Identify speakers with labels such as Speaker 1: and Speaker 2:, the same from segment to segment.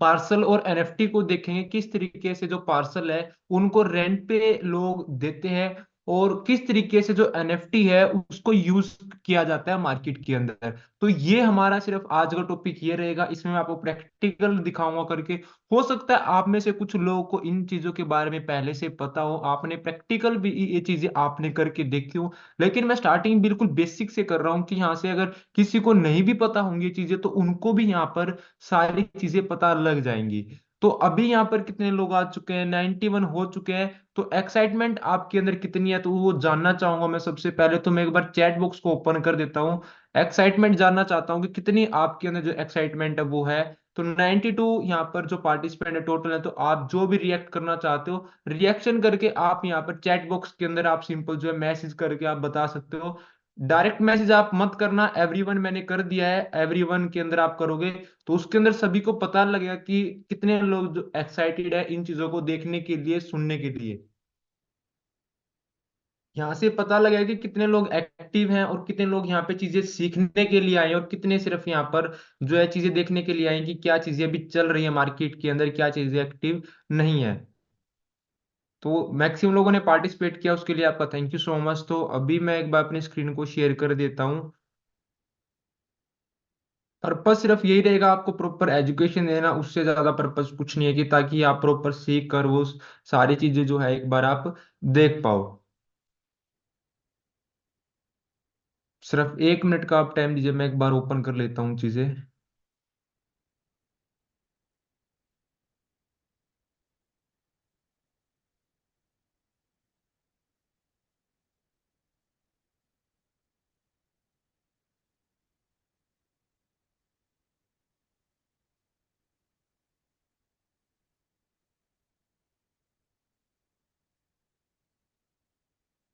Speaker 1: Parcel और NFT को देखेंगे, किस तरीके से जो पार्सल है उनको रेंट पे लोग देते हैं, और किस तरीके से जो एनएफटी है उसको यूज किया जाता है मार्केट के अंदर। तो ये हमारा सिर्फ आज का टॉपिक ये रहेगा, इसमें मैं आपको प्रैक्टिकल दिखाऊंगा करके। हो सकता है आप में से कुछ लोगों को इन चीजों के बारे में पहले से पता हो, आपने प्रैक्टिकल भी ये चीजें आपने करके देखी हो, लेकिन मैं स्टार्टिंग बिल्कुल बेसिक से कर रहा हूँ कि यहाँ से अगर किसी को नहीं भी पता होंगी ये चीजें तो उनको भी यहाँ पर सारी चीजें पता लग जाएंगी। तो अभी यहाँ पर कितने लोग आ चुके हैं, 91 हो चुके हैं। तो एक्साइटमेंट आपके अंदर कितनी है तो वो जानना चाहूंगा मैं। सबसे पहले तो मैं एक बार चैट बॉक्स को ओपन कर देता हूँ, एक्साइटमेंट जानना चाहता हूँ कि कितनी आपके अंदर जो एक्साइटमेंट है वो है। तो 92 यहाँ पर जो पार्टिसिपेंट है टोटल है। तो आप जो भी रिएक्ट करना चाहते हो, रिएक्शन करके आप यहाँ पर चैट बॉक्स के अंदर आप सिंपल जो है मैसेज करके आप बता सकते हो। डायरेक्ट मैसेज आप मत करना, एवरीवन मैंने कर दिया है, एवरीवन के अंदर आप करोगे तो उसके अंदर सभी को पता लगेगा कि कितने लोग जो एक्साइटेड है इन चीजों को देखने के लिए, सुनने के लिए। यहाँ से पता लगेगा कि कितने लोग एक्टिव हैं और कितने लोग यहाँ पे चीजें सीखने के लिए आए हैं, और कितने सिर्फ यहाँ पर जो है चीजें देखने के लिए आए हैं कि क्या चीजें अभी चल रही है मार्केट के अंदर, क्या चीजें एक्टिव नहीं है। तो मैक्सिमम लोगों ने पार्टिसिपेट किया, उसके लिए आपका थैंक यू सो मच। तो अभी मैं एक बार अपनी स्क्रीन को शेयर कर देता हूँ। पर्पस सिर्फ यही रहेगा, आपको प्रॉपर एजुकेशन देना, उससे ज्यादा पर्पस कुछ नहीं है, कि ताकि आप प्रॉपर सीख कर वो सारी चीजें जो है एक बार आप देख पाओ। सिर्फ 1 मिनट का आप टाइम दीजिए, मैं एक बार ओपन कर लेता हूँ चीजें।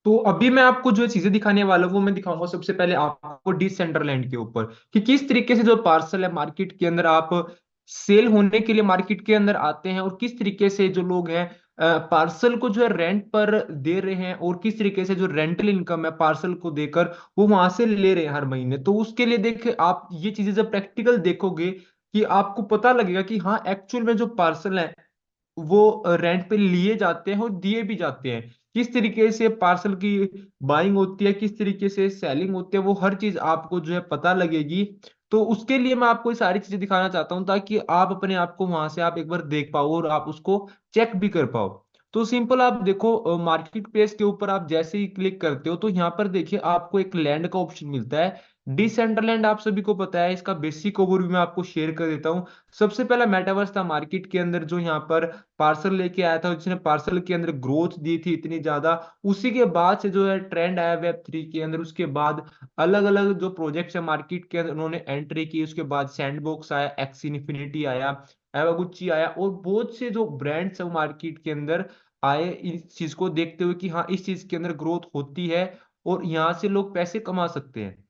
Speaker 1: तो अभी मैं आपको जो चीजें दिखाने वाला हूँ वो मैं दिखाऊंगा सबसे पहले आपको डिसेंट्रलैंड के ऊपर, कि किस तरीके से जो पार्सल है मार्केट के अंदर आप सेल होने के लिए मार्केट के अंदर आते हैं, और किस तरीके से जो लोग हैं पार्सल को जो है रेंट पर दे रहे हैं, और किस तरीके से जो रेंटल इनकम है पार्सल को देकर वो वहां से ले रहे हैं हर महीने। तो उसके लिए देखिए आप ये चीजें जब प्रैक्टिकल देखोगे कि आपको पता लगेगा कि हाँ एक्चुअल में जो पार्सल है वो रेंट पे लिए जाते हैं और दिए भी जाते हैं। किस तरीके से पार्सल की बाइंग होती है, किस तरीके से सेलिंग होती है, वो हर चीज आपको जो है पता लगेगी। तो उसके लिए मैं आपको ये सारी चीजें दिखाना चाहता हूँ, ताकि आप अपने आप को वहां से आप एक बार देख पाओ और आप उसको चेक भी कर पाओ। तो सिंपल आप देखो, मार्केट प्लेस के ऊपर आप जैसे ही क्लिक करते हो तो यहाँ पर देखिए आपको एक लैंड का ऑप्शन मिलता है। डिसेंट्रलैंड आप सभी को पता है, इसका बेसिक ओवरव्यू मैं आपको शेयर कर देता हूँ। सबसे पहला मेटावर्स था मार्केट के अंदर जो यहाँ पर पार्सल लेके आया था, जिसने पार्सल के अंदर ग्रोथ दी थी इतनी ज्यादा। उसी के बाद से जो है ट्रेंड आया वेब 3 के अंदर, उसके बाद अलग अलग जो प्रोजेक्ट्स है मार्केट के अंदर उन्होंने एंट्री की। उसके बाद सैंडबॉक्स आया, एक्स इन्फिनिटी आया, एवागुच्ची आया, और बहुत से जो ब्रांड्स है वो मार्केट के अंदर आए इस चीज को देखते हुए कि हाँ इस चीज के अंदर ग्रोथ होती है और यहाँ से लोग पैसे कमा सकते हैं।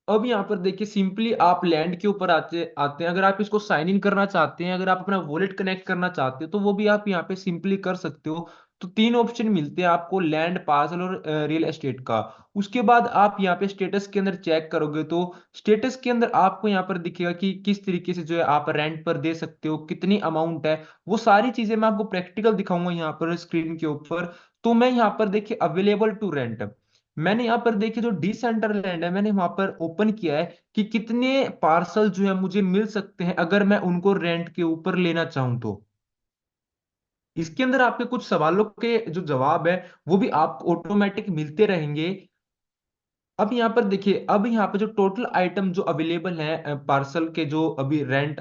Speaker 1: अब यहाँ पर देखिए सिंपली आप लैंड के ऊपर आते आते हैं। अगर आप इसको साइन इन करना चाहते हैं, अगर आप अपना वॉलेट कनेक्ट करना चाहते हो तो वो भी आप यहाँ पे सिंपली कर सकते हो। तो तीन ऑप्शन मिलते हैं आपको, लैंड, पार्सल और रियल एस्टेट का। उसके बाद आप यहाँ पे स्टेटस के अंदर चेक करोगे तो स्टेटस के अंदर आपको यहाँ पर दिखेगा कि किस तरीके से जो है आप रेंट पर दे सकते हो, कितनी अमाउंट है। वो सारी चीजें मैं आपको प्रैक्टिकल दिखाऊंगा यहाँ पर स्क्रीन के ऊपर। तो मैं यहाँ पर देखिए अवेलेबल टू रेंट, मैंने यहाँ पर देखिए जो डिसेंट्रलैंड है मैंने वहां पर ओपन किया है कि कितने पार्सल जो है मुझे मिल सकते हैं अगर मैं उनको रेंट के ऊपर लेना चाहूं तो। इसके अंदर आपके कुछ सवालों के जो जवाब है वो भी आपको ऑटोमेटिक मिलते रहेंगे। अब यहाँ पर देखिए, अब यहाँ पर जो टोटल आइटम जो अवेलेबल है पार्सल के, जो अभी रेंट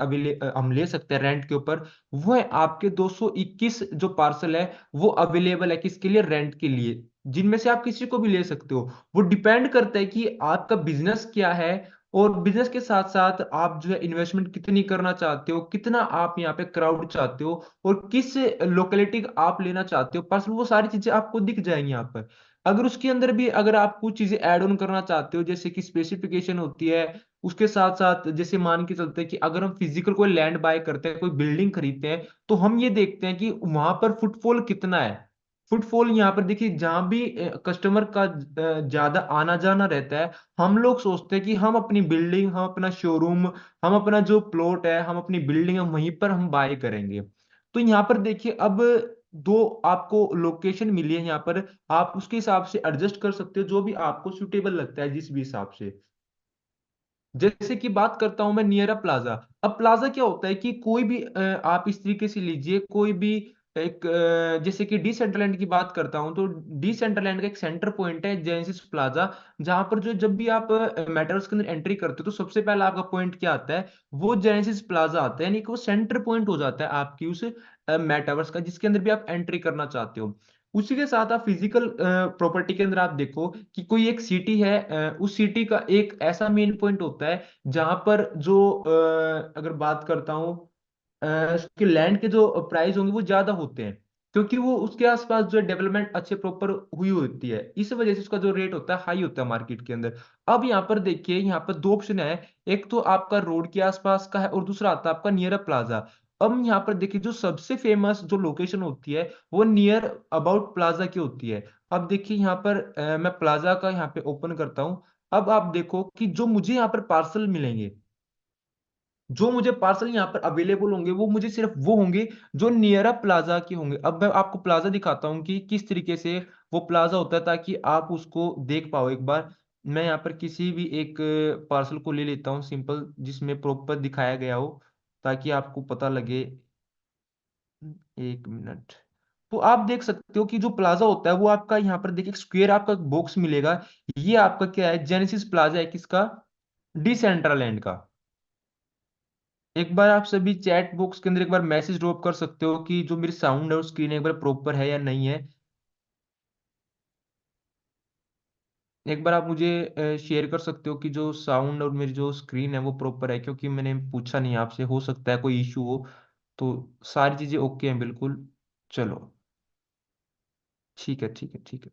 Speaker 1: हम ले सकते हैं रेंट के ऊपर, वो है आपके 221 जो पार्सल है वो अवेलेबल है किसके लिए, रेंट के लिए, जिनमें से आप किसी को भी ले सकते हो। वो डिपेंड करता है कि आपका बिजनेस क्या है, और बिजनेस के साथ साथ आप जो है इन्वेस्टमेंट कितनी करना चाहते हो, कितना आप यहाँ पे क्राउड चाहते हो, और किस लोकेलिटी आप लेना चाहते हो पार्सल, वो सारी चीजें आपको दिख जाएंगी यहाँ पर। अगर उसके अंदर भी अगर आप कुछ चीजें ऐड ऑन करना चाहते हो, जैसे कि स्पेसिफिकेशन होती है, उसके साथ साथ जैसे मान के चलते हैं कि अगर हम फिजिकल कोई लैंड बाय करते हैं, कोई बिल्डिंग खरीदते हैं, तो हम ये देखते हैं कि वहां पर फुटफॉल कितना है। फुटफॉल यहाँ पर देखिए, जहां भी कस्टमर का ज्यादा आना जाना रहता है, हम लोग सोचते हैं कि हम अपनी बिल्डिंग, हम अपना शोरूम, हम अपना जो प्लॉट है, हम अपनी बिल्डिंग है, वहीं पर हम बाय करेंगे। तो यहाँ पर देखिए, अब दो आपको लोकेशन मिली है यहाँ पर, आप उसके हिसाब से एडजस्ट कर सकते हो जो भी आपको सुटेबल लगता है, जिस भी हिसाब से। जैसे कि बात करता हूं मैं नियरा प्लाजा। अब प्लाजा क्या होता है कि कोई भी आप इस तरीके से लीजिए, कोई भी एक जैसे कि डिसेंट्रलैंड की बात करता हूं, तो डिसेंट्रलैंड का एक सेंटर पॉइंट है जेनेसिस प्लाजा, जहां पर जो जब भी आप मेटावर्स के अंदर एंट्री करते हो तो सबसे पहला आपका पॉइंट क्या आता है, वो जेनेसिस प्लाजा आता है, यानी कि वो सेंटर पॉइंट हो जाता है आपकी उस मेटावर्स का, जिसके अंदर भी आप एंट्री करना चाहते हो। उसी के साथ आप फिजिकल प्रॉपर्टी के अंदर आप देखो कि कोई एक सिटी है, उस सिटी का एक ऐसा मेन पॉइंट होता है जहां पर जो अगर बात करता हूँ, उसके लैंड के जो प्राइस होंगे वो ज्यादा होते हैं, क्योंकि वो उसके आसपास जो डेवलपमेंट अच्छे प्रॉपर हुई होती है, इस वजह से उसका जो रेट होता है हाई होता है मार्केट के अंदर। अब यहाँ पर देखिए, यहाँ पर दो ऑप्शन है, एक तो आपका रोड के आसपास का है और दूसरा आता है आपका नियर प्लाजा। अब यहाँ पर देखिए, जो सबसे फेमस जो लोकेशन होती है वो नियर अबाउट प्लाजा की होती है। अब देखिए यहाँ पर मैं प्लाजा का यहाँ पे ओपन करता हूँ। अब आप देखो कि जो मुझे यहाँ पर पार्सल मिलेंगे, जो मुझे पार्सल यहाँ पर अवेलेबल होंगे, वो मुझे सिर्फ वो होंगे जो नियरा प्लाजा के होंगे। अब मैं आपको प्लाजा दिखाता हूँ कि किस तरीके से वो प्लाजा होता है, ताकि आप उसको देख पाओ एक बार। मैं यहाँ पर किसी भी एक पार्सल को ले लेता हूँ सिंपल, जिसमें प्रॉपर दिखाया गया हो, ताकि आपको पता लगे। एक मिनट। तो आप देख सकते हो कि जो प्लाजा होता है वो आपका यहाँ पर देखिए, स्क्वायर आपका बॉक्स मिलेगा। ये आपका क्या है, जेनेसिस प्लाजा है, किसका, डिसेंट्रलैंड का। एक बार आप सभी चैट बॉक्स के अंदर एक बार मैसेज ड्रॉप कर सकते हो कि जो मेरी साउंड और स्क्रीन एक बार प्रॉपर है या नहीं है। एक बार आप मुझे शेयर कर सकते हो कि जो साउंड और मेरी जो स्क्रीन है वो प्रॉपर है, क्योंकि मैंने पूछा नहीं आपसे, हो सकता है कोई इशू हो। तो सारी चीजें ओके हैं बिल्कुल। चलो, ठीक है, ठीक है, ठीक है।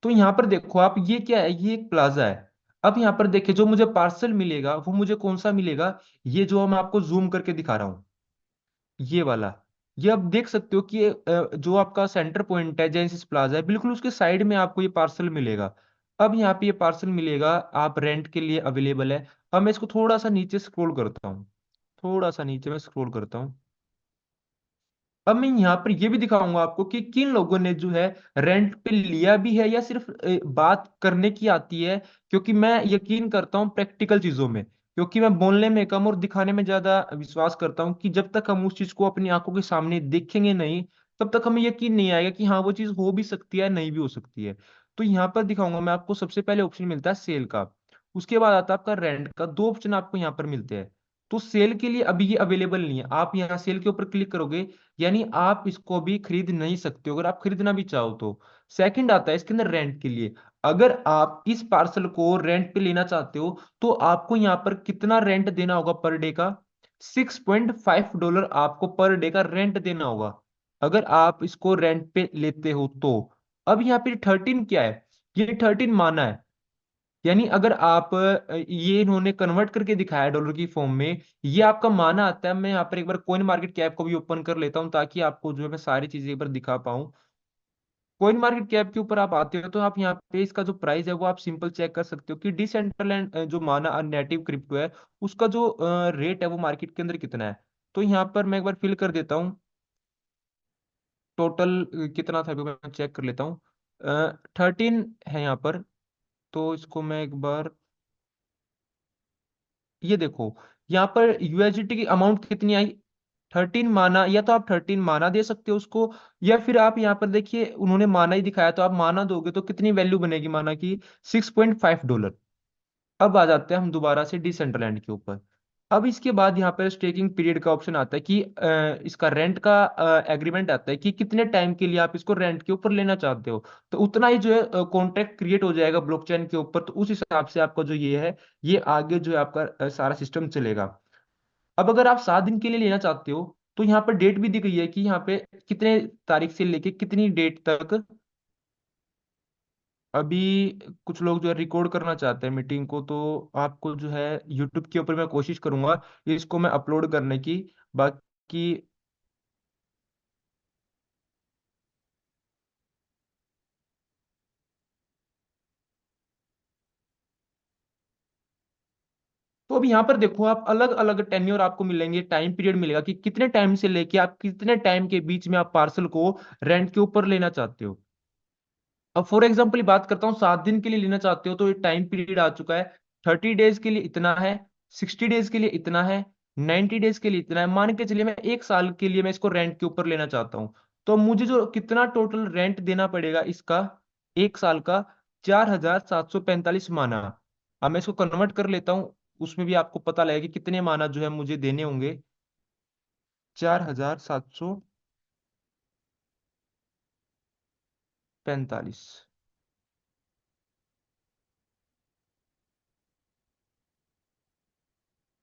Speaker 1: तो यहाँ पर देखो आप, ये क्या है, ये एक प्लाजा है। अब यहाँ पर देखिए, जो मुझे पार्सल मिलेगा वो मुझे कौन सा मिलेगा, ये जो मैं आपको जूम करके दिखा रहा हूँ, ये वाला। ये आप देख सकते हो कि जो आपका सेंटर पॉइंट है जेनेसिस प्लाजा है, बिल्कुल उसके साइड में आपको ये पार्सल मिलेगा। अब यहाँ पे ये पार्सल मिलेगा, आप रेंट के लिए अवेलेबल है। अब मैं इसको थोड़ा सा नीचे स्क्रॉल करता हूँ, थोड़ा सा नीचे मैं स्क्रॉल करता हूँ। अब मैं यहाँ पर ये भी दिखाऊंगा आपको कि किन लोगों ने जो है रेंट पे लिया भी है, या सिर्फ बात करने की आती है। क्योंकि मैं यकीन करता हूँ प्रैक्टिकल चीजों में, क्योंकि मैं बोलने में कम और दिखाने में ज्यादा विश्वास करता हूँ, कि जब तक हम उस चीज को अपनी आंखों के सामने देखेंगे नहीं, तब तक हमें यकीन नहीं आएगा कि हाँ वो चीज हो भी सकती है, नहीं भी हो सकती है। तो यहाँ पर दिखाऊंगा मैं आपको, सबसे पहले ऑप्शन मिलता है सेल का, उसके बाद आता है आपका रेंट का, दो ऑप्शन आपको यहाँ पर मिलते हैं। तो सेल के लिए अभी ये अवेलेबल नहीं है, आप यहाँ सेल के ऊपर क्लिक करोगे, यानी आप इसको भी खरीद नहीं सकते हो अगर आप खरीदना भी चाहो तो। सेकंड आता है इसके अंदर रेंट के लिए। अगर आप इस पार्सल को रेंट पे लेना चाहते हो, तो आपको यहाँ पर कितना रेंट देना होगा पर डे का, $6.5 आपको पर डे का रेंट देना होगा, अगर आप इसको रेंट पे लेते हो तो। अब यहाँ पे 13 क्या है, ये 13 माना है, यानी अगर आप ये इन्होंने कन्वर्ट करके दिखाया है डॉलर की फॉर्म में, ये आपका माना आता है। मैं यहाँ पर एक बार कॉइन मार्केट कैप को भी ओपन कर लेता हूँ, ताकि आपको जो है मैं सारी चीजें एक बार दिखा पाऊँ। कॉइन मार्केट कैप के ऊपर आप आते हो तो आप यहाँ पे इसका जो प्राइस है वो आप सिंपल चेक कर सकते हो कि डिसेंट्रलैंड जो माना नेटिव क्रिप्टो है, उसका जो रेट है वो मार्केट के अंदर कितना है। तो यहाँ पर मैं एक बार फिल कर देता हूँ, टोटल कितना था, अभी मैं चेक कर लेता हूँ। 13 है यहाँ पर। तो इसको मैं एक बार, ये देखो, यहाँ पर यूएसडीटी की अमाउंट कितनी आई, 13 माना। या तो आप 13 माना दे सकते हो उसको, या फिर आप यहाँ पर देखिए उन्होंने माना ही दिखाया, तो आप माना दोगे तो कितनी वैल्यू बनेगी माना की, $6.5। अब आ जाते हैं हम दोबारा से डिसेंट्रलैंड के ऊपर। अब इसके बाद यहाँ पर स्टेकिंग पीरियड का ऑप्शन आता है कि इसका रेंट का एग्रीमेंट आता है कि कितने टाइम के लिए आप इसको रेंट के ऊपर लेना चाहते हो। तो उतना ही जो है कॉन्ट्रैक्ट क्रिएट हो जाएगा ब्लॉकचेन के ऊपर, तो उस हिसाब से आपका जो ये है, ये आगे जो है आपका सारा सिस्टम चलेगा। अब अगर आप 7 दिन के लिए लेना चाहते हो, तो यहाँ पर डेट भी दी गई है कि यहाँ पे कितने तारीख से लेके कितनी डेट तक। अभी कुछ लोग जो है रिकॉर्ड करना चाहते हैं मीटिंग को, तो आपको जो है यूट्यूब के ऊपर मैं कोशिश करूंगा इसको मैं अपलोड करने की। बाकी तो अब यहाँ पर देखो, आप अलग अलग टेन्योर आपको मिलेंगे, टाइम पीरियड मिलेगा कि कितने टाइम से लेके आप कितने टाइम के बीच में आप पार्सल को रेंट के ऊपर लेना चाहते हो। अब फॉर एग्जाम्पल बात करता हूँ, 7 दिन के लिए लेना चाहते हो तो ये टाइम पीरियड आ चुका है। 30 डेज के लिए इतना है, 60 डेज के लिए इतना है, 90 डेज के लिए इतना है। मान के चलिए मैं 1 साल के लिए मैं इसको रेंट के ऊपर लेना चाहता हूँ, तो मुझे जो कितना टोटल रेंट देना पड़ेगा इसका, 1 साल का, 4,745 माना। अब मैं इसको कन्वर्ट कर लेता हूँ, उसमें भी आपको पता लगेगा कि कितने माना जो है मुझे देने होंगे। 4,745।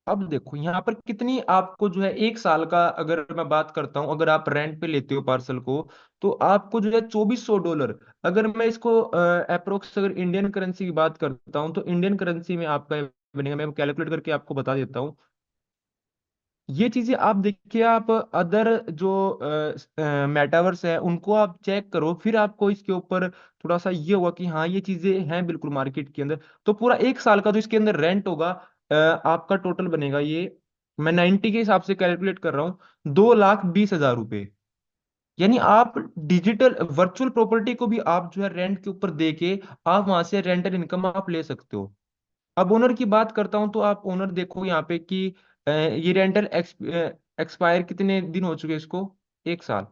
Speaker 1: अब देखो यहाँ पर कितनी आपको जो है 1 साल का, अगर मैं बात करता हूँ, अगर आप रेंट पे लेते हो पार्सल को, तो आपको जो है $2,400। अगर मैं इसको अप्रोक्स अगर इंडियन करेंसी की बात करता हूँ, तो इंडियन करेंसी में आपका बनेगा, मैं कैलकुलेट करके आपको बता देता हूँ। ये चीजें आप देखिए, आप अदर जो मेटावर्स है उनको आप चेक करो, फिर आपको इसके ऊपर थोड़ा सा ये होगा कि हाँ ये चीजें हैं बिल्कुल मार्केट के अंदर। तो पूरा 1 साल का जो इसके अंदर रेंट होगा, आपका टोटल बनेगा ये, मैं 90 के हिसाब से कैलकुलेट कर रहा हूँ, 2,20,000 रुपये। यानी आप डिजिटल वर्चुअल प्रॉपर्टी को भी आप जो है रेंट के ऊपर दे के आप वहां से रेंटल इनकम आप ले सकते हो। अब ओनर की बात करता हूं, तो आप ओनर देखो यहाँ पे कि ये रेंटल एक्सपायर कितने दिन हो चुके हैं इसको, 1 साल।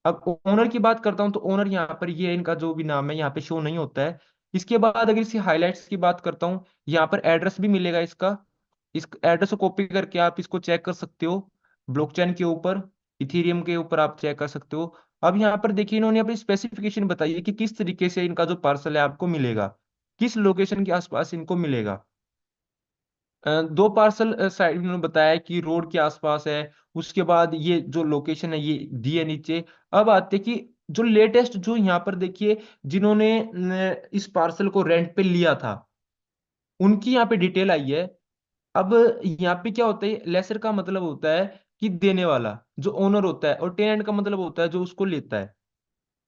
Speaker 1: अब ओनर की बात करता हूं, तो ओनर यहाँ पर ये इनका जो भी नाम है यहाँ पे शो नहीं होता है। इसके बाद अगर इसकी हाइलाइट्स की बात करता हूँ, यहाँ पर एड्रेस भी मिलेगा इसका। इस एड्रेस को कॉपी करके आप इसको चेक कर सकते हो, ब्लॉकचेन के ऊपर, इथेरियम के ऊपर आप चेक कर सकते हो। अब यहाँ पर देखिए, इन्होंने अपनी स्पेसिफिकेशन बताई है कि किस तरीके से इनका जो पार्सल है आपको मिलेगा, किस लोकेशन के आसपास इनको मिलेगा। 2 पार्सल साइड में उन्होंने बताया कि रोड के आसपास है। उसके बाद ये जो लोकेशन है ये दी है नीचे। अब आते हैं कि जो लेटेस्ट जो यहाँ पर देखिए, जिन्होंने इस पार्सल को रेंट पे लिया था, उनकी यहाँ पे डिटेल आई है। अब यहाँ पे क्या होता है, लेसर का मतलब होता है कि देने वाला जो ओनर होता है, और टेनेंट का मतलब होता है जो उसको लेता है,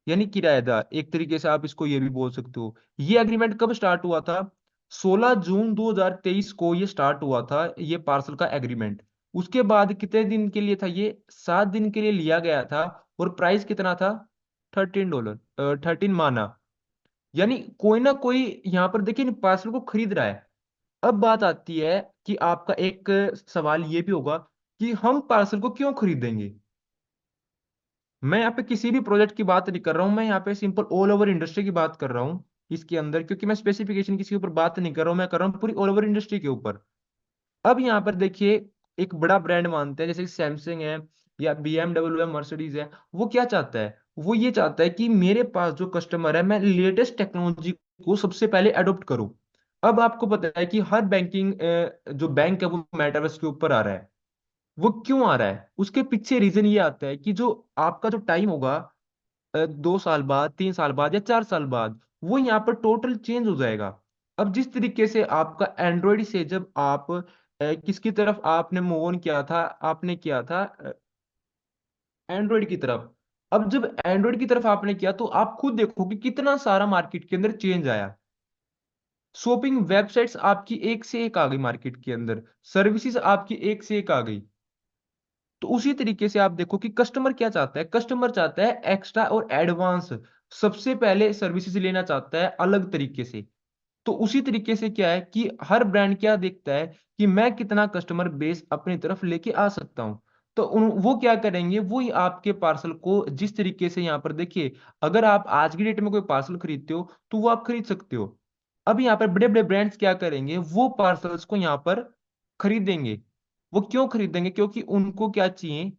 Speaker 1: यानी किराएदार, एक तरीके से आप इसको ये भी बोल सकते हो। ये एग्रीमेंट कब स्टार्ट हुआ था? 16 जून 2023 को ये स्टार्ट हुआ था, ये पार्सल का एग्रीमेंट। उसके बाद कितने दिन के लिए था ये? 7 दिन के लिए लिया गया था। और प्राइस कितना था? $13, 13 माना। यानी कोई ना कोई यहाँ पर देखिए पार्सल को खरीद रहा है। अब बात आती है कि आपका एक सवाल ये भी होगा कि हम पार्सल को क्यों खरीदेंगे। मैं यहाँ पे किसी भी प्रोजेक्ट की बात नहीं कर रहा हूँ, मैं यहाँ पे सिंपल ऑल ओवर इंडस्ट्री की बात कर रहा हूँ इसके अंदर, क्योंकि मैं स्पेसिफिकेशन किसी के ऊपर बात नहीं कर रहा हूँ, मैं कर रहा हूँ पूरी ऑल ओवर इंडस्ट्री के ऊपर। अब यहाँ पर देखिए, एक बड़ा ब्रांड मानते हैं जैसे सैमसंग है, या BMW है, मर्सिडीज है, वो क्या चाहता है? वो ये चाहता है कि मेरे पास जो कस्टमर है, मैं लेटेस्ट टेक्नोलॉजी को सबसे पहले अडॉप्ट करूँ। अब आपको पता है कि हर बैंकिंग जो बैंक है वो मेटावर्स के ऊपर आ रहा है। वो क्यों आ रहा है? उसके पीछे रीजन ये आता है कि जो आपका जो टाइम होगा, 2 साल बाद, 3 साल बाद, या 4 साल बाद, वो यहाँ पर टोटल चेंज हो जाएगा। अब जिस तरीके से आपका एंड्रॉयड से जब आप किसकी तरफ आपने मूव ऑन किया था, आपने किया था एंड्रॉयड की तरफ। अब जब एंड्रॉयड की तरफ आपने किया, तो आप खुद देखो कि कितना सारा मार्केट के अंदर चेंज आया। शॉपिंग वेबसाइट्स आपकी एक से एक आ गई मार्केट के अंदर, सर्विसेज आपकी एक से एक आ गई। तो उसी तरीके से आप देखो कि कस्टमर क्या चाहता है, कस्टमर चाहता है एक्स्ट्रा और एडवांस, सबसे पहले सर्विसेज लेना चाहता है अलग तरीके से। तो उसी तरीके से क्या है कि हर ब्रांड क्या देखता है कि मैं कितना कस्टमर बेस अपनी तरफ लेके आ सकता हूं। तो वो क्या करेंगे, वो ही आपके पार्सल को जिस तरीके से यहाँ पर देखिए, अगर आप आज की डेट में कोई पार्सल खरीदते हो तो वो आप खरीद सकते हो। अब यहाँ पर बड़े बड़े ब्रांड्स क्या करेंगे, वो पार्सल्स को यहाँ पर खरीदेंगे। वो क्यों खरीदेंगे? क्योंकि उनको क्या चाहिए,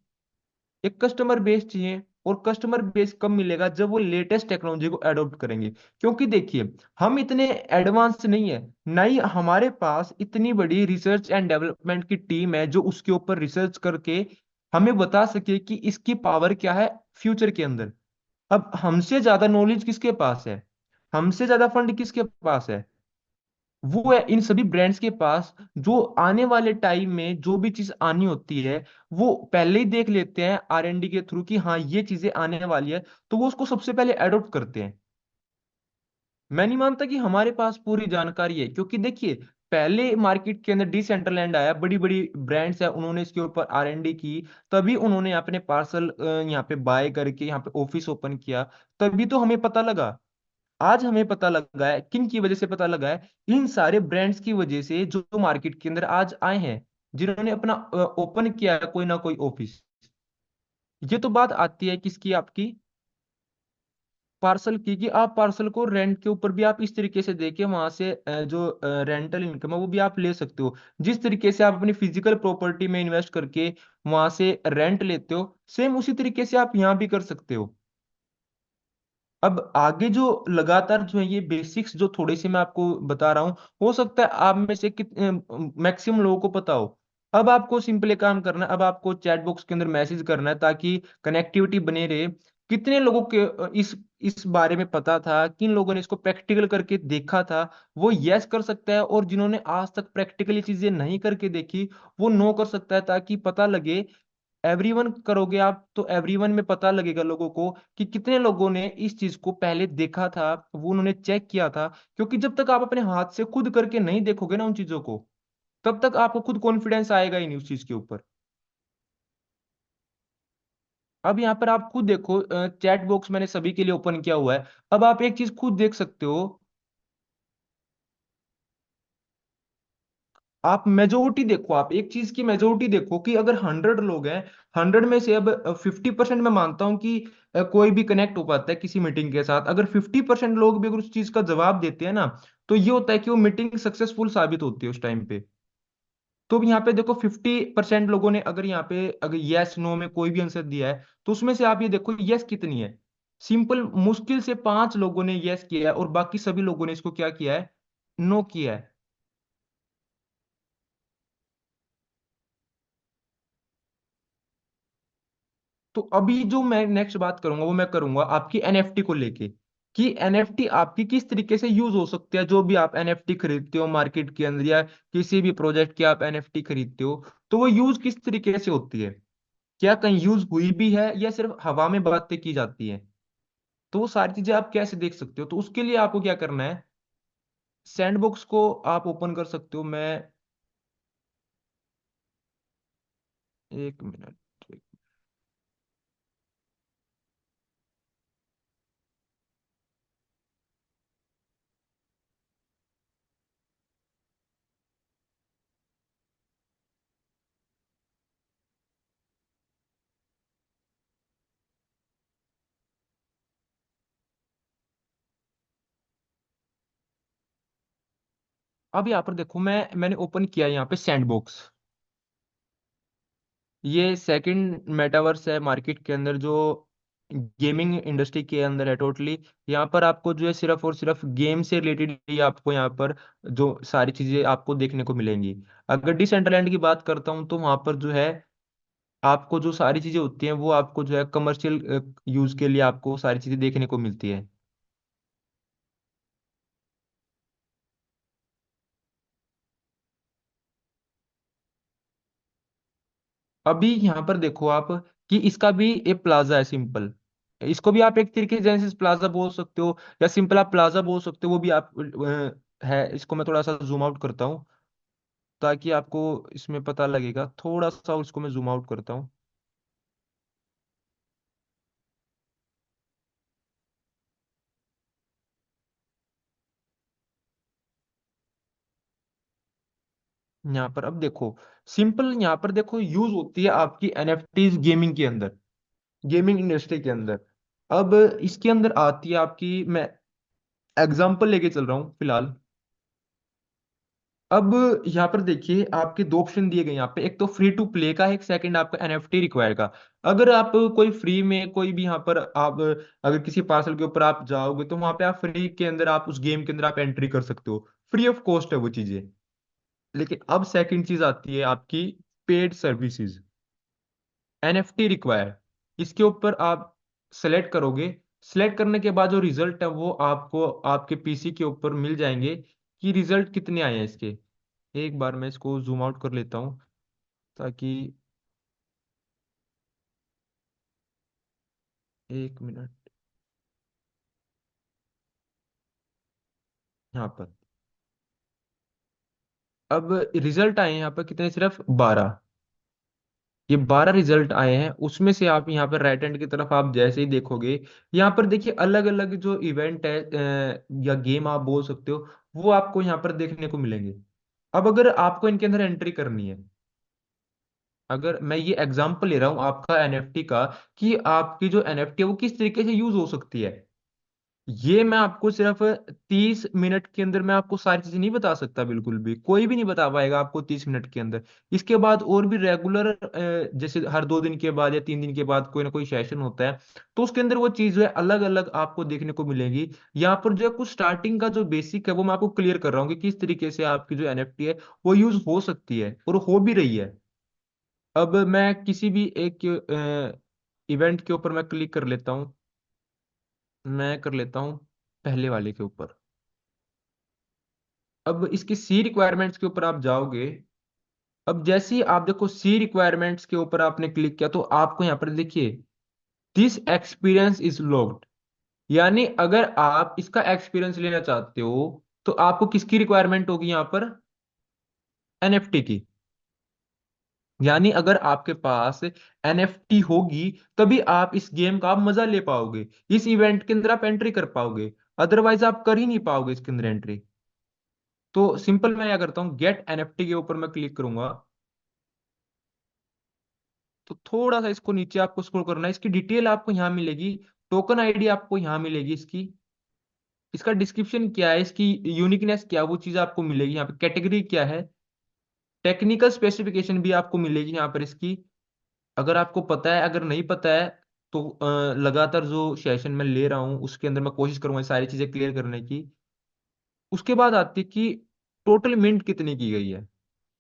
Speaker 1: एक कस्टमर बेस चाहिए। और कस्टमर बेस कब मिलेगा? जब वो लेटेस्ट टेक्नोलॉजी को अडॉप्ट करेंगे। क्योंकि देखिए, हम इतने एडवांस नहीं है, ना ही हमारे पास इतनी बड़ी रिसर्च एंड डेवलपमेंट की टीम है जो उसके ऊपर रिसर्च करके हमें बता सके कि इसकी पावर क्या है फ्यूचर के अंदर। अब हमसे ज्यादा नॉलेज किसके पास है? हमसे ज्यादा फंड किसके पास है? वो है इन सभी ब्रांड्स के पास, जो आने वाले टाइम में जो भी चीज आनी होती है, वो पहले ही देख लेते हैं R&D के थ्रू कि हाँ ये चीजें आने वाली है, तो वो उसको सबसे पहले अडॉप्ट करते हैं। मैं नहीं मानता कि हमारे पास पूरी जानकारी है, क्योंकि देखिए पहले मार्केट के अंदर डिसेंट्रलैंड आया, बड़ी बड़ी ब्रांड्स है, उन्होंने इसके ऊपर R&D की, तभी उन्होंने अपने पार्सल यहाँ पे बाय करके यहाँ पे ऑफिस ओपन किया, तभी तो हमें पता लगा। आज हमें पता लगा है, किन की वजह से पता लगा है? इन सारे ब्रांड्स की वजह से जो मार्केट के अंदर आज आए हैं, जिन्होंने अपना ओपन किया है कोई ना कोई ऑफिस। ये तो बात आती है किसकी, आपकी पार्सल की, कि आप पार्सल को रेंट के ऊपर भी आप इस तरीके से देके वहां से जो रेंटल इनकम है वो भी आप ले सकते हो। जिस तरीके से आप अपनी फिजिकल प्रॉपर्टी में इन्वेस्ट करके वहां से रेंट लेते हो, सेम उसी तरीके से आप यहाँ भी कर सकते हो। अब आगे जो लगातार जो है ये बेसिक्स जो थोड़े से मैं आपको बता रहा हूँ, हो सकता है आप में से मैक्सिमम लोगों को पता हो। अब आपको सिंपल काम करना है, अब आपको चैट बॉक्स के अंदर मैसेज करना है ताकि कनेक्टिविटी बनी रहे। कितने लोगों के इस बारे में पता था, किन लोगों ने इसको प्रैक्टिकल करके देखा था, वो यस कर सकता है, और जिन्होंने आज तक प्रैक्टिकली चीजें नहीं करके देखी वो नो कर सकता है, ताकि पता लगे। एवरीवन करोगे आप तो एवरीवन में पता लगेगा लोगों को कि कितने लोगों ने इस चीज को पहले देखा था, वो उन्होंने चेक किया था। क्योंकि जब तक आप अपने हाथ से खुद करके नहीं देखोगे ना उन चीजों को, तब तक आपको खुद कॉन्फिडेंस आएगा ही नहीं उस चीज के ऊपर। अब यहाँ पर आप खुद देखो, चैट बॉक्स मैंने सभी के लिए ओपन किया हुआ है। अब आप एक चीज खुद देख सकते हो। आप मेजोरिटी देखो, आप एक चीज की मेजोरिटी देखो कि अगर 100 लोग हैं, 100 में से अब 50% मैं मानता हूं कि कोई भी कनेक्ट हो पाता है किसी मीटिंग के साथ। अगर 50% लोग भी अगर उस चीज का जवाब देते हैं ना, तो ये होता है कि वो मीटिंग सक्सेसफुल साबित होती है उस टाइम पे। तो अब यहाँ पे देखो 50% लोगों ने अगर यहाँ पे अगर यस नो में कोई भी आंसर दिया है, तो उसमें से आप ये देखो यस कितनी है। सिंपल, मुश्किल से 5 लोगों ने यस किया है और बाकी सभी लोगों ने इसको क्या किया है, नो किया है। तो अभी जो मैं नेक्स्ट बात करूंगा वो मैं करूंगा आपकी एनएफटी को लेके, कि एनएफटी आपकी किस तरीके से यूज हो सकती है। जो भी आप एनएफटी खरीदते हो मार्केट के अंदर, या किसी भी प्रोजेक्ट की आप एनएफटी खरीदते हो, तो वो यूज किस तरीके से होती है, क्या कहीं यूज हुई भी है या सिर्फ हवा में बातें की जाती है। तो वो सारी चीजें आप कैसे देख सकते हो? तो उसके लिए आपको क्या करना है, सैंडबॉक्स को आप ओपन कर सकते हो। मैं, एक मिनट, अब यहाँ पर देखो, मैंने ओपन किया यहाँ पे सैंडबॉक्स। ये सेकंड मेटावर्स है मार्केट के अंदर, जो गेमिंग इंडस्ट्री के अंदर है टोटली। यहाँ पर आपको जो है सिर्फ और सिर्फ गेम से रिलेटेड ही आपको यहाँ पर जो सारी चीजें आपको देखने को मिलेंगी। अगर डिसेंट्रलैंड की बात करता हूँ तो वहाँ पर जो है आपको जो सारी चीजें होती हैं वो आपको जो है कमर्शियल यूज के लिए आपको सारी चीजें देखने को मिलती है। अभी यहाँ पर देखो आप, कि इसका भी एक प्लाजा है सिंपल। इसको भी आप एक तरीके से जेनेसिस प्लाजा बोल सकते हो, या सिंपल आप प्लाजा बोल सकते हो, वो भी आप है। इसको मैं थोड़ा सा जूम आउट करता हूँ ताकि आपको इसमें पता लगेगा। थोड़ा सा इसको मैं जूम आउट करता हूँ। यहाँ पर अब देखो, सिंपल यहाँ पर देखो यूज होती है आपकी एनएफटीज गेमिंग के अंदर, गेमिंग इंडस्ट्री के अंदर। अब इसके अंदर आती है आपकी, मैं एग्जांपल लेके चल रहा हूँ फिलहाल। अब यहाँ पर देखिए आपके दो ऑप्शन दिए गए यहाँ पे, एक तो फ्री टू प्ले का है, एक सेकंड आपका एनएफटी रिक्वायर का। अगर आप कोई फ्री में कोई भी यहाँ पर आप अगर किसी पार्सल के ऊपर आप जाओगे, तो वहां पे आप फ्री के अंदर आप उस गेम के अंदर आप एंट्री कर सकते हो, फ्री ऑफ कॉस्ट है वो चीजें। लेकिन अब सेकंड चीज आती है आपकी पेड सर्विसेज, एनएफटी रिक्वायर। इसके ऊपर आप सेलेक्ट करोगे, सेलेक्ट करने के बाद जो रिजल्ट है वो आपको आपके पीसी के ऊपर मिल जाएंगे, कि रिजल्ट कितने आए हैं इसके। एक बार मैं इसको जूम आउट कर लेता हूँ ताकि, एक मिनट, यहाँ पर अब रिजल्ट आए हैं यहाँ पर कितने, सिर्फ 12। ये 12 रिजल्ट आए हैं, उसमें से आप यहाँ पर राइट हैंड की तरफ आप जैसे ही देखोगे, यहाँ पर देखिए अलग अलग जो इवेंट है या गेम आप बोल सकते हो, वो आपको यहाँ पर देखने को मिलेंगे। अब अगर आपको इनके अंदर एंट्री करनी है, अगर मैं ये एग्जांपल ले रहा हूँ आपका एनएफटी का, कि आपकी जो एनएफटी है वो किस तरीके से यूज हो सकती है, ये मैं आपको सिर्फ 30 मिनट के अंदर मैं आपको सारी चीजें नहीं बता सकता, बिल्कुल भी कोई भी नहीं बता पाएगा आपको 30 मिनट के अंदर। इसके बाद और भी रेगुलर, जैसे हर 2 दिन के बाद या 3 दिन के बाद कोई ना कोई सेशन होता है, तो उसके अंदर वो चीज जो है अलग अलग आपको देखने को मिलेगी। यहाँ पर जो है कुछ स्टार्टिंग का जो बेसिक है वो मैं आपको क्लियर कर रहा हूँ कि किस तरीके से आपकी जो एनएफटी है वो यूज हो सकती है और हो भी रही है। अब मैं किसी भी एक इवेंट के ऊपर मैं क्लिक कर लेता हूँ, मैं कर लेता हूँ पहले वाले के ऊपर। अब इसकी सी रिक्वायरमेंट्स के ऊपर आप जाओगे। अब जैसे ही आप देखो सी रिक्वायरमेंट्स के ऊपर आपने क्लिक किया तो आपको यहाँ पर देखिए दिस एक्सपीरियंस इज लॉक्ड, यानी अगर आप इसका एक्सपीरियंस लेना चाहते हो तो आपको किसकी रिक्वायरमेंट होगी यहाँ पर, एनएफटी की। यानी अगर आपके पास एनएफटी होगी तभी आप इस गेम का आप मजा ले पाओगे, इस इवेंट के अंदर आप एंट्री कर पाओगे, अदरवाइज आप कर ही नहीं पाओगे इसके अंदर एंट्री। तो सिंपल मैं क्या करता हूँ, गेट एनएफटी के ऊपर मैं क्लिक करूंगा। तो थोड़ा सा इसको नीचे आपको स्क्रॉल करना है, इसकी डिटेल आपको यहाँ मिलेगी, टोकन आईडी आपको यहाँ मिलेगी इसकी, इसका डिस्क्रिप्शन क्या है, इसकी यूनिकनेस क्या है, वो चीज आपको मिलेगी यहाँ पे, कैटेगरी क्या है, टेक्निकल स्पेसिफिकेशन भी आपको मिलेगी यहाँ पर इसकी। अगर आपको पता है, अगर नहीं पता है तो लगातार जो सेशन मैं ले रहा हूँ उसके अंदर मैं कोशिश करूंगा ये सारी चीजें क्लियर करने की। उसके बाद आती है कि टोटल मिंट कितनी की गई है,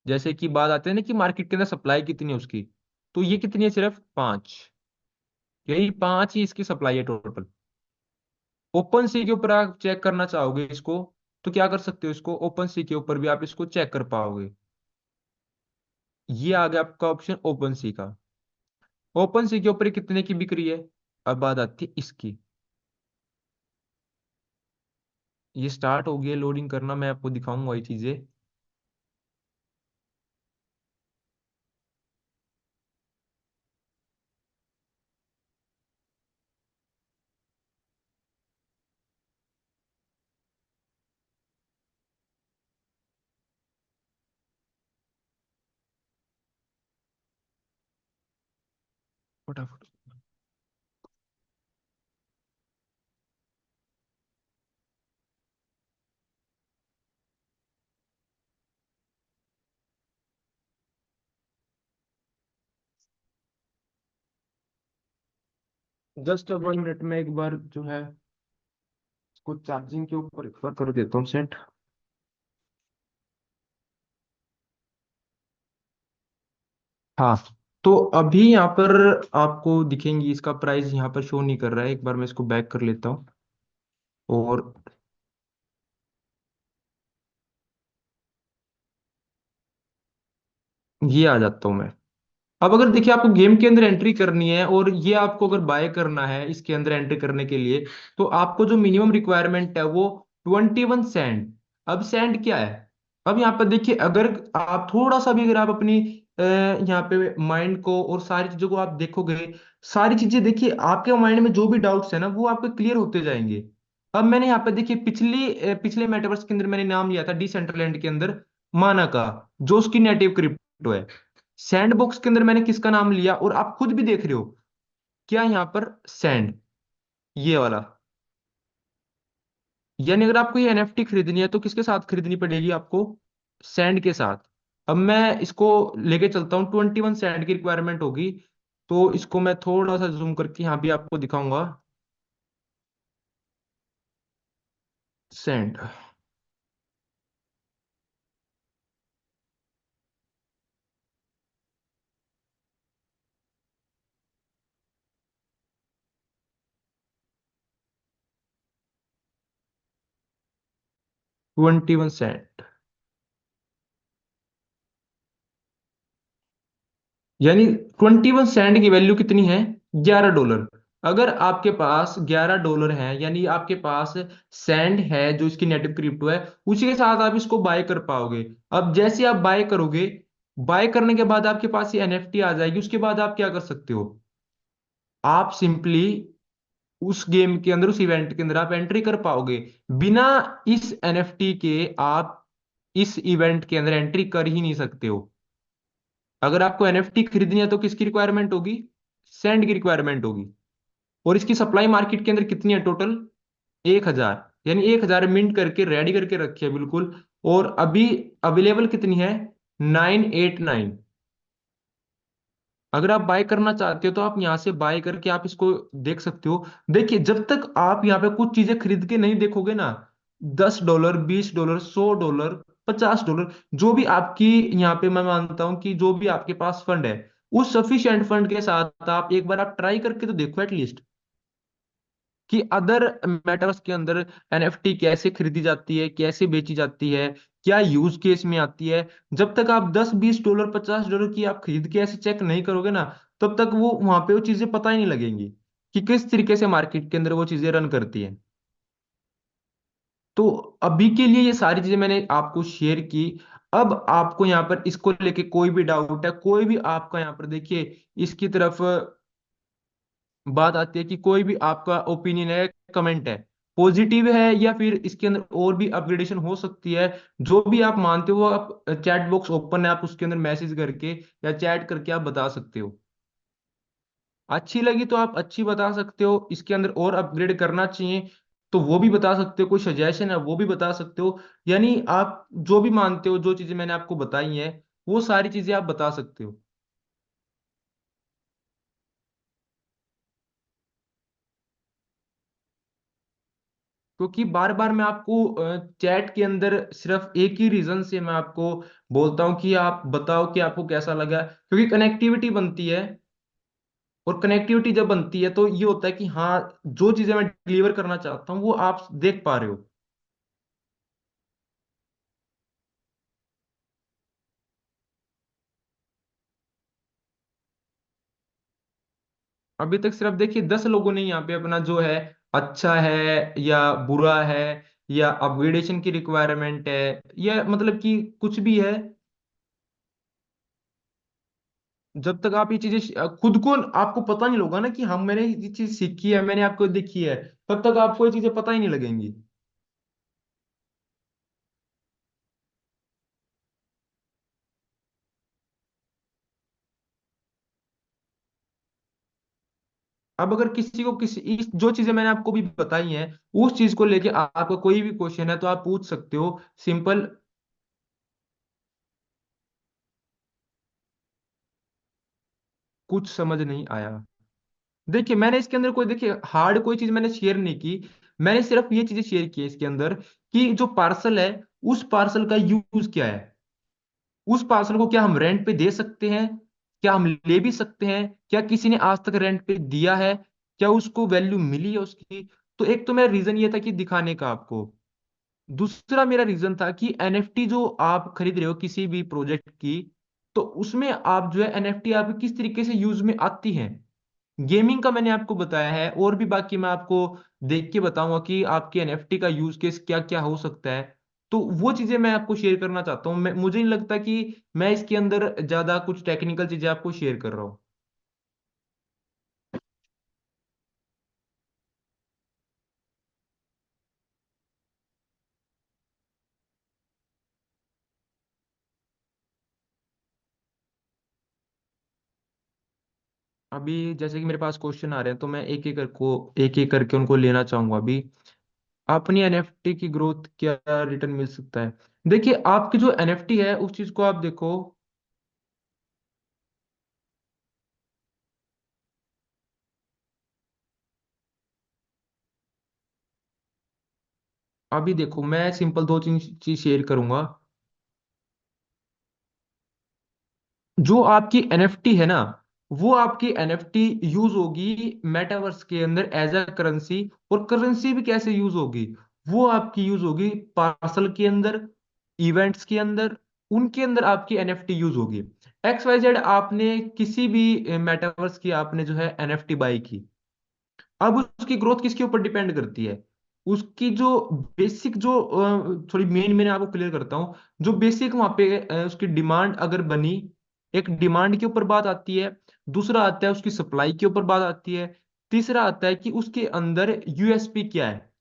Speaker 1: जैसे कि बात आती है ना कि मार्केट के अंदर सप्लाई कितनी है उसकी, तो ये कितनी है, सिर्फ 5। यही 5 ही इसकी सप्लाई है टोटल। ओपन सी के ऊपर आप चेक करना चाहोगे इसको, तो क्या कर सकते हो, इसको ओपन सी के ऊपर भी आप इसको चेक कर पाओगे। ये आ गया आपका ऑप्शन ओपन सी का। ओपन सी के ऊपर ये कितने की बिक रही है। अब बात आती है इसकी, ये स्टार्ट हो गया लोडिंग करना, मैं आपको दिखाऊंगा ये चीजें। फटाफट। 10 मिनट में एक बार जो है इसको चार्जिंग के ऊपर एक बार कर देता हूँ सेट। हाँ, तो अभी यहाँ पर आपको दिखेंगी, इसका प्राइस यहाँ पर शो नहीं कर रहा है, एक बार मैं इसको बैक कर लेता हूँ और ये आ जाता हूँ मैं। अब अगर देखिए आपको गेम के अंदर एंट्री करनी है और ये आपको अगर बाय करना है इसके अंदर एंट्री करने के लिए, तो आपको जो मिनिमम रिक्वायरमेंट है वो 21 सैंड। अब सैंड क्या है, अब यहाँ पर देखिए अगर आप थोड़ा सा भी अगर आप अपनी यहाँ पे माइंड को और सारी चीजों को आप देखोगे, सारी चीजें देखिए आपके माइंड में जो भी डाउट्स है ना वो आपके क्लियर होते जाएंगे। अब मैंने यहाँ पे देखिए पिछले मेटावर्स के अंदर मैंने नाम लिया था डिसेंट्रलैंड के अंदर, माना का, जो उसकी नेटिव क्रिप्टो है। सैंडबॉक्स के अंदर मैंने किसका नाम लिया और आप खुद भी देख रहे हो, क्या यहाँ पर सैंड, ये वाला। यानी अगर आपको ये एनएफटी खरीदनी है तो किसके साथ खरीदनी पड़ेगी आपको, सैंड के साथ। अब मैं इसको लेके चलता हूँ, 21 सैंड की रिक्वायरमेंट होगी, तो इसको मैं थोड़ा सा जूम करके यहाँ भी आपको दिखाऊंगा, सैंड। 21 सैंड, यानी 21 सैंड की वैल्यू कितनी है, $11। अगर आपके पास $11 है, यानी आपके पास सैंड है जो इसकी नेटिव क्रिप्टो है, उसी के साथ आप इसको बाय कर पाओगे। अब जैसे आप बाय करोगे, बाय करने के बाद आपके पास ये एनएफटी आ जाएगी, उसके बाद आप क्या कर सकते हो, आप सिंपली उस गेम के अंदर, उस इवेंट के अंदर आप एंट्री कर पाओगे। बिना इस एनएफटी के आप इस इवेंट के अंदर एंट्री कर ही नहीं सकते हो। अगर आपको एनएफटी खरीदनी है तो किसकी रिक्वायरमेंट होगी, सैंड की रिक्वायरमेंट होगी। और इसकी सप्लाई मार्केट के अंदर कितनी है टोटल, 1,000। यानी 1,000 मिंट करके रेडी करके रखी है बिल्कुल। और अभी अवेलेबल कितनी है, 989। अगर आप बाय करना चाहते हो तो आप यहाँ से बाय करके आप इसको देख सकते हो। देखिए, जब तक आप यहाँ पे कुछ चीजें खरीद के नहीं देखोगे ना, $10, $20, $100, $50, जो भी आपकी, यहाँ पे मैं मानता हूँ कि जो भी आपके पास फंड है, उस सफिशिएंट फंड के साथ आप एक बार आप ट्राई करके तो देखो एटलीस्ट, कि अदर मेटल्स के अंदर एनएफटी कैसे खरीदी जाती है, कैसे बेची जाती है, क्या यूज केस में आती है। जब तक आप $10, $20, $50 की आप खरीद के ऐसे चेक नहीं करोगे ना, तब तक वो वहां पे वो चीजें पता ही नहीं लगेंगी कि किस तरीके से मार्केट के अंदर वो चीजें रन करती है। तो अभी के लिए ये सारी चीजें मैंने आपको शेयर की। अब आपको यहाँ पर इसको लेके कोई भी डाउट है, कोई भी आपका यहाँ पर देखिए इसकी तरफ बात आती है कि कोई भी आपका ओपिनियन है, कमेंट है, पॉजिटिव है या फिर इसके अंदर और भी अपग्रेडेशन हो सकती है, जो भी आप मानते हो आप चैट बॉक्स ओपन है, आप उसके अंदर मैसेज करके या चैट करके आप बता सकते हो। अच्छी लगी तो आप अच्छी बता सकते हो, इसके अंदर और अपग्रेड करना चाहिए तो वो भी बता सकते हो, कोई सजेशन है वो भी बता सकते हो। यानी आप जो भी मानते हो, जो चीजें मैंने आपको बताई हैं, वो सारी चीजें आप बता सकते हो। क्योंकि बार बार मैं आपको चैट के अंदर सिर्फ एक ही रीजन से मैं आपको बोलता हूँ कि आप बताओ कि आपको कैसा लगा, क्योंकि कनेक्टिविटी बनती है। और कनेक्टिविटी जब बनती है तो ये होता है कि हाँ, जो चीजें मैं डिलीवर करना चाहता हूँ वो आप देख पा रहे हो। अभी तक सिर्फ देखिए 10 लोगों ने यहाँ पे अपना जो है, अच्छा है या बुरा है या अपग्रेडेशन की रिक्वायरमेंट है या मतलब कि कुछ भी है, जब तक आप ये चीजें खुद को आपको पता नहीं होगा ना कि हम, मैंने ये चीज सीखी है, मैंने आपको देखी है, तब तक आपको ये चीजें पता ही नहीं लगेंगी। अब अगर किसी को किसी जो चीजें मैंने आपको भी बताई हैं, उस चीज को लेके आपका कोई भी क्वेश्चन है तो आप पूछ सकते हो, सिंपल। कुछ समझ नहीं आया। देखिए, मैंने इसके अंदर कोई, देखिए हार्ड कोई चीज मैंने शेयर नहीं की। मैंने सिर्फ ये चीजें शेयर की है इसके अंदर कि जो पार्सल है, उस पार्सल का यूज क्या है, उस पार्सल को क्या हम रेंट पे दे सकते हैं, क्या हम ले भी सकते हैं, क्या किसी ने आज तक रेंट पे दिया है, क्या उसको वैल्यू मिली है उसकी। तो एक तो मेरा रीजन ये था कि दिखाने का आपको। दूसरा मेरा रीजन था कि एनएफटी जो आप खरीद रहे हो किसी भी प्रोजेक्ट की, तो उसमें आप जो है एनएफटी आप किस तरीके से यूज में आती है। गेमिंग का मैंने आपको बताया है, और भी बाकी मैं आपको देख के बताऊंगा कि आपके एनएफटी का यूज केस क्या क्या हो सकता है। तो वो चीजें मैं आपको शेयर करना चाहता हूँ। मुझे नहीं लगता कि मैं इसके अंदर ज्यादा कुछ टेक्निकल चीजें आपको शेयर कर रहा हूँ। अभी जैसे कि मेरे पास क्वेश्चन आ रहे हैं तो मैं एक एक करके उनको लेना चाहूंगा अभी। अपनी एनएफटी की ग्रोथ क्या रिटर्न मिल सकता है। देखिए, आपकी जो एनएफटी है उस चीज को आप देखो। अभी देखो, मैं सिंपल दो चीज चीज शेयर करूंगा। जो आपकी एनएफटी है ना, वो आपकी एनएफटी यूज होगी मेटावर्स के अंदर एज अ करेंसी। और करेंसी भी कैसे यूज होगी, वो आपकी यूज होगी पार्सल के अंदर, इवेंट्स के अंदर, उनके अंदर आपकी एनएफटी यूज होगी। XYZ आपने किसी भी मेटावर्स की आपने जो है एनएफटी बाई की, अब उसकी ग्रोथ किसके ऊपर डिपेंड करती है? उसकी जो बेसिक जो थोड़ी मेन मैंने आपको क्लियर करता हूँ। जो बेसिक वहां पे उसकी डिमांड अगर बनी, एक डिमांड के ऊपर बात आती है, दूसरा आता है उसकी सप्लाई के ऊपर बात आती है, तीसरा आता है कि उसके अंदर यूएसपी क्या है।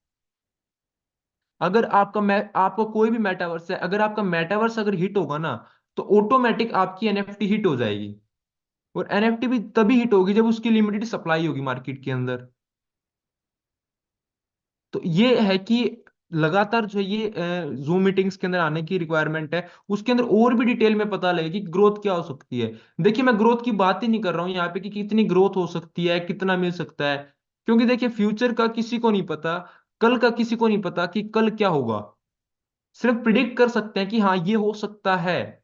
Speaker 1: अगर आपका कोई भी मेटावर्स है, अगर आपका मेटावर्स अगर हिट होगा ना, तो ऑटोमेटिक आपकी एनएफटी हिट हो जाएगी। और एनएफटी भी तभी हिट होगी जब उसकी लिमिटेड सप्लाई होगी मार्केट के अंदर। तो ये है कि लगातार जो ये जूम मीटिंग्स के अंदर आने की रिक्वायरमेंट है, उसके अंदर और भी डिटेल में पता लगे कि ग्रोथ क्या हो सकती है। देखिए मैं ग्रोथ की बात ही नहीं कर रहा हूँ यहाँ पे कि कितनी ग्रोथ हो सकती है, कितना मिल सकता है, क्योंकि देखिए फ्यूचर का किसी को नहीं पता, कल का किसी को नहीं पता कि कल क्या होगा। सिर्फ प्रिडिक्ट कर सकते हैं कि हाँ ये हो सकता है।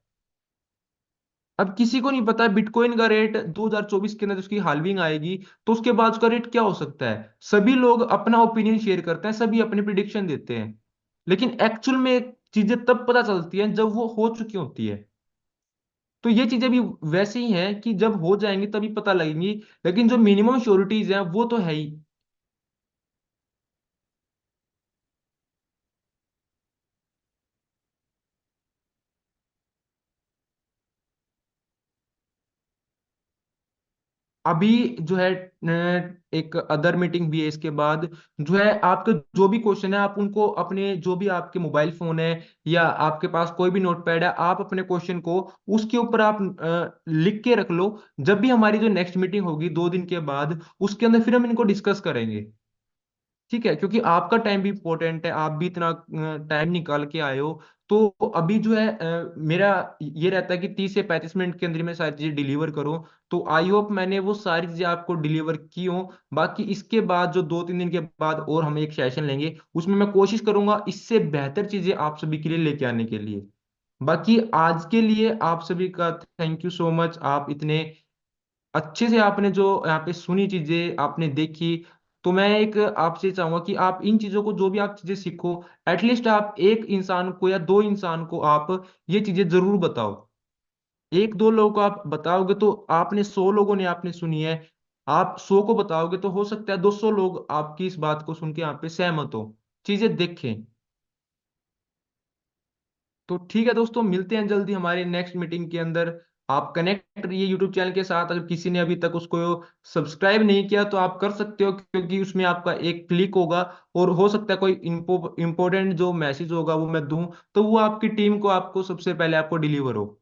Speaker 1: अब किसी को नहीं पता बिटकॉइन का रेट 2024 के अंदर उसकी हाल्विंग आएगी, तो उसके बाद उसका रेट क्या हो सकता है। सभी लोग अपना ओपिनियन शेयर करते हैं, सभी अपनी प्रिडिक्शन देते हैं, लेकिन एक्चुअल में चीजें तब पता चलती हैं जब वो हो चुकी होती है। तो ये चीजें भी वैसे ही हैं कि जब हो जाएंगी तभी पता लगेंगी, लेकिन जो मिनिमम श्योरिटीज हैं वो तो है ही। अभी जो है एक अदर मीटिंग भी है इसके बाद। जो है आपके जो भी क्वेश्चन है, आप उनको अपने जो भी आपके मोबाइल फोन है या आपके पास कोई भी नोटपैड है, आप अपने क्वेश्चन को उसके ऊपर आप लिख के रख लो। जब भी हमारी जो नेक्स्ट मीटिंग होगी 2 दिन के बाद, उसके अंदर फिर हम इनको डिस्कस करेंगे। ठीक है, क्योंकि आपका टाइम भी इंपॉर्टेंट है, आप भी इतना टाइम निकाल के आए हो। तो अभी जो है मेरा ये रहता है कि 30 से 35 मिनट के अंदर मैं सारी चीजें डिलीवर करूं। तो आई होप मैंने वो सारी चीजें आपको डिलीवर की हो। बाकी इसके बाद जो 2-3 दिन के बाद और हम एक सेशन लेंगे, उसमें मैं कोशिश करूंगा इससे बेहतर चीजें आप सभी के लिए लेके आने के लिए। बाकी आज के लिए आप सभी का थैंक यू सो मच। आप इतने अच्छे से आपने जो यहाँ पे सुनी, चीजें आपने देखी। तो मैं एक आपसे चाहूंगा कि आप इन चीजों को जो भी आप चीजें सीखो, एटलीस्ट आप एक इंसान को या दो इंसान को आप ये चीजें जरूर बताओ। एक दो लोगों को आप बताओगे तो आपने 100 लोगों ने आपने सुनी है, आप 100 को बताओगे तो हो सकता है 200 लोग आपकी इस बात को सुन के यहाँ पे सहमत हो, चीजें देखें। तो ठीक है दोस्तों, मिलते हैं जल्दी हमारे नेक्स्ट मीटिंग के अंदर। आप कनेक्ट रहिए यूट्यूब चैनल के साथ। अगर किसी ने अभी तक उसको सब्सक्राइब नहीं किया तो आप कर सकते हो, क्योंकि उसमें आपका एक क्लिक होगा, और हो सकता है कोई इंपॉर्टेंट जो मैसेज होगा वो मैं दूं, तो वो आपकी टीम को आपको सबसे पहले आपको डिलीवर हो।